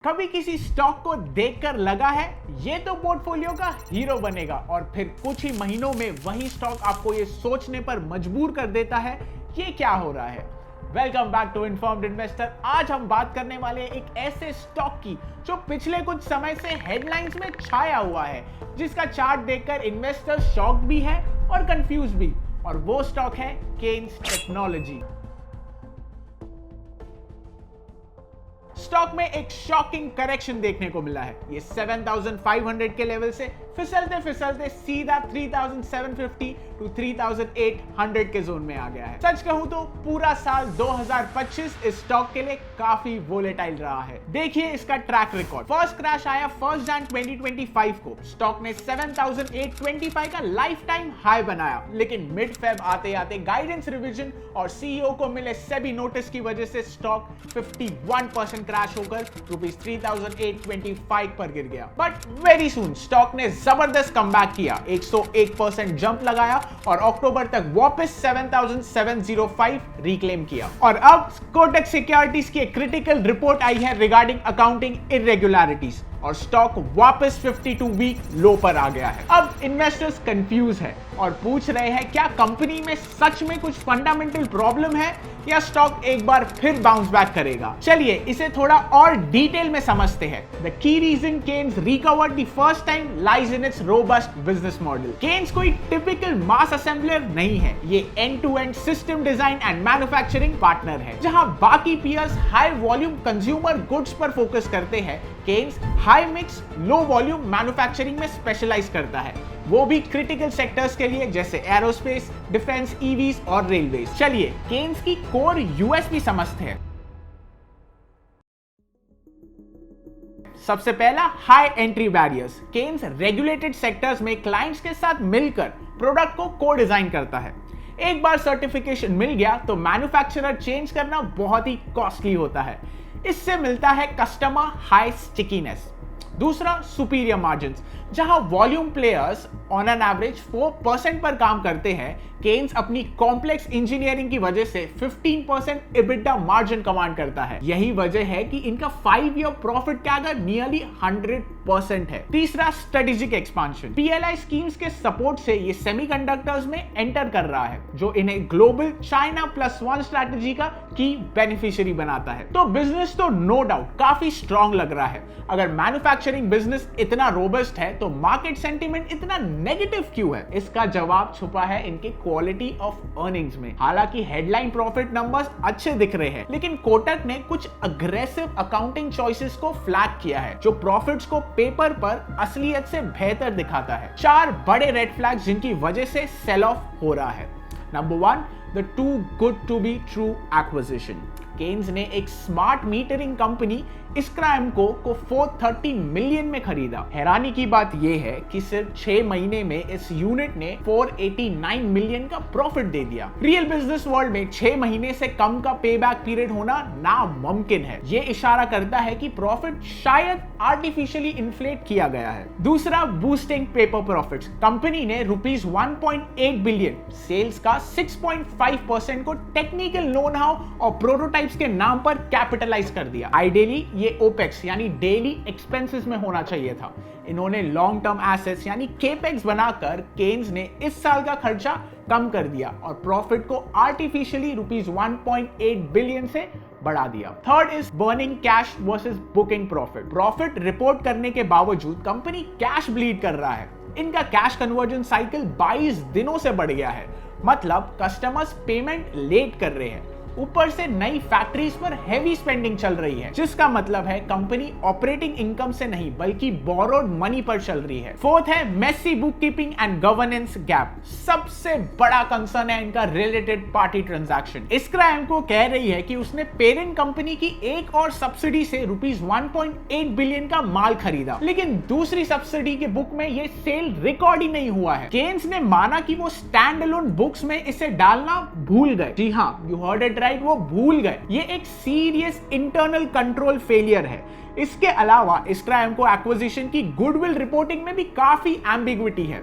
कभी किसी स्टॉक को देखकर लगा है ये तो पोर्टफोलियो का हीरो बनेगा और फिर कुछ ही महीनों में वही स्टॉक आपको ये सोचने पर मजबूर कर देता है ये क्या हो रहा है। Welcome back to informed investor. आज हम बात करने वाले एक ऐसे स्टॉक की जो पिछले कुछ समय से हेडलाइंस में छाया हुआ है, जिसका चार्ट देखकर इन्वेस्टर शॉक्ड भी है और कंफ्यूज भी, और वो स्टॉक है केन्स टेक्नोलॉजी। स्टॉक में एक शॉकिंग करेक्शन देखने को मिला है। ये 7,500 के लेवल से फिसलते फिसलते सीधा 3,750 टू 3,800 के जोन में आ गया है। सच कहूं तो पूरा साल 2025 इस स्टॉक के लिए काफी वोलेटाइल रहा है। देखिए इसका ट्रैक रिकॉर्ड। फर्स्ट क्रैश आया 1 जन 2025 को। स्टॉक ने 7,825 का लाइफ टाइम हाई बनाया, लेकिन मिड फेब आते आते गाइडेंस रिवीजन और सीईओ को मिले सेबी नोटिस की वजह से स्टॉक 51% क्रैश होकर ₹3,825 पर गिर गया। बट वेरी सून स्टॉक ने जबरदस्त कमबैक किया, 101% जंप लगाया और अक्टूबर तक वापस 7,705 रिक्लेम किया। और अब कोटक सिक्योरिटीज की एक क्रिटिकल रिपोर्ट आई है रिगार्डिंग अकाउंटिंग इरेगुलरिटीज और स्टॉक वापस 52 वीक लो पर आ गया है। अब इन्वेस्टर्स कंफ्यूज है और पूछ रहे हैं क्या कंपनी में सच में कुछ फंडामेंटल प्रॉब्लम है या स्टॉक एक बार फिर बाउंस बैक करेगा। चलिए इसे थोड़ा और डिटेल में समझते हैं। The key reason Kaynes recovered the first time lies in its robust business model. Kaynes कोई टिपिकल मास असेंबलर नहीं है, ये end to end system design and manufacturing partner है। जहां बाकी peers high volume consumer goods पर फोकस करते हैं, Kaynes high mix low volume manufacturing में स्पेशलाइज करता है, वो भी क्रिटिकल सेक्टर्स के लिए जैसे एरोस्पेस, डिफेंस, ईवीज और रेलवेज। चलिए केन्स की कोर यूएसपी समझते हैं। सबसे पहला high entry barriers. Kaynes regulated sectors में क्लाइंट्स के साथ मिलकर प्रोडक्ट को को डिजाइन करता है। एक बार सर्टिफिकेशन मिल गया तो मैन्युफैक्चरर चेंज करना बहुत ही कॉस्टली होता है। इससे मिलता है कस्टमर हाई स्टिकीनेस। दूसरा सुपीरियर मार्जिन्स। जहां volume players on an average 4% पर काम करते हैं, केन्स अपनी कॉम्प्लेक्स इंजीनियरिंग की वजह से 15% EBITDA मार्जिन कमांड करता है। यही वजह है कि इनका 5 ईयर प्रॉफिट कैगर नियरली 100% है। तीसरा स्ट्रेटेजिक एक्सपांशन। पीएलआई स्कीम्स के सपोर्ट से ये सेमीकंडक्टर्स में एंटर कर रहा है, जो इन्हें ग्लोबल चाइना +1 स्ट्रैटेजी का की बेनिफिशियरी बनाता है। तो बिजनेस तो नो डाउट काफी स्ट्रॉन्ग लग रहा है। अगर मैन्युफैक्चरिंग बिजनेस इतना रोबस्ट है तो मार्केट सेंटीमेंट इतना नेगेटिव क्यों है? इसका जवाब छुपा है इनके क्वालिटी ऑफ अर्निंग्स में। हालांकि हेडलाइन प्रॉफिट नंबर्स अच्छे दिख रहे हैं, लेकिन कोटक ने कुछ अग्रेसिव अकाउंटिंग चॉइसेस को फ्लैग किया है, जो प्रॉफिट्स को पेपर पर असलियत से बेहतर दिखाता है। 4 बड़े रेड फ्लैग्स जिनकी वजह से सेल ऑफ हो रहा है। Number 1, the too good to be true acquisition. Kaynes ने एक स्मार्ट मीटरिंग कंपनी इस्क्राएमको को 430 मिलियन में खरीदा। हैरानी की बात यह है कि सिर्फ 6 महीने में इस यूनिट ने 489 मिलियन का प्रॉफिट दे दिया। रियल बिजनेस वर्ल्ड में 6 महीने से कम का पे बैक पीरियड होना नामुमकिन है। ये इशारा करता है कि प्रॉफिट शायद आर्टिफिशियली इन्फ्लेट किया गया है। दूसरा, बूस्टिंग पेपर प्रॉफिट्स। कंपनी ने ₹1.8 बिलियन सेल्स का 6.5% को टेक्निकल नोन-हाउ और प्रोटोटाइप्स के नाम पर कैपिटलाइज कर दिया। आइडियली ये ओपेक्स यानी डेली एक्सपेंसेस में होना चाहिए था। इन्होंने लॉन्ग टर्म एसेट्स यानी केपेक्स बनाकर केन्स ने इस साल का खर्चा कम कर दिया और प्रॉफिट को आर्टिफिशियली ₹1.8 बिलियन से बढ़ा दिया। Third is burning cash versus booking profit. Profit report करने के बावजूद कंपनी कैश ब्लीड कर रहा है। इनका कैश कन्वर्जन साइकिल 22 दिनों से बढ़ गया है। मतलब कस्टमर्स पेमेंट लेट कर रहे हैं। ऊपर से नई फैक्ट्रीज पर हेवी स्पेंडिंग चल रही है, जिसका मतलब है कंपनी ऑपरेटिंग इनकम से नहीं बल्कि बोरोड मनी पर चल रही है। फोर्थ है messy book keeping and governance gap. सबसे बड़ा कंसर्न है इनका रिलेटेड पार्टी ट्रांजैक्शन। इस्क्राएमको कह रही है कि उसने पेरेंट कंपनी की एक और सब्सिडी से ₹1.8 बिलियन का माल खरीदा, लेकिन दूसरी सब्सिडी के बुक में ये सेल रिकॉर्ड ही नहीं हुआ है। केन्स ने माना कि वो स्टैंड अलोन बुक्स में इसे डालना भूल गए। जी हाँ, यू हर्ड इट राइट, वो भूल गए। ये एक सीरियस इंटरनल कंट्रोल फेलियर है। इसके अलावा इस्क्राएमको एक्विजिशन की गुडविल रिपोर्टिंग में भी काफी एम्बिग्विटी है।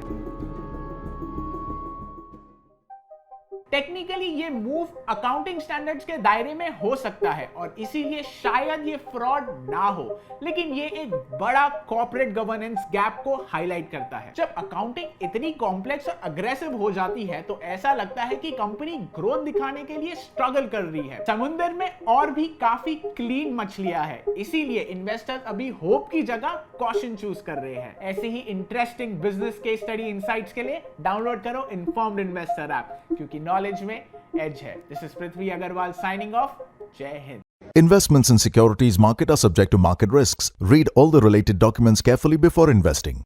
टेक्निकली ये मूव अकाउंटिंग स्टैंडर्ड्स के दायरे में हो सकता है और इसीलिए शायद ये फ्रॉड ना हो, लेकिन ये एक बड़ा कॉर्पोरेट गवर्नेंस गैप को हाईलाइट करता है। जब अकाउंटिंग इतनी कॉम्प्लेक्स और अग्रेसिव हो जाती है तो ऐसा लगता है कि कंपनी ग्रोथ दिखाने के लिए स्ट्रगल कर रही है। समुद्र में और भी काफी क्लीन मछलियां हैं, इसीलिए इन्वेस्टर्स अभी होप की जगह कॉशन चूज कर रहे हैं। ऐसे ही interesting business case study insights के लिए डाउनलोड करो इन्फॉर्म्ड इन्वेस्टर ऐप, क्योंकि नॉलेज में एज है। This is Prithvi Agarwal signing off. जय हिंद। Investments in securities market are subject to market risks. Read all the related documents carefully before investing.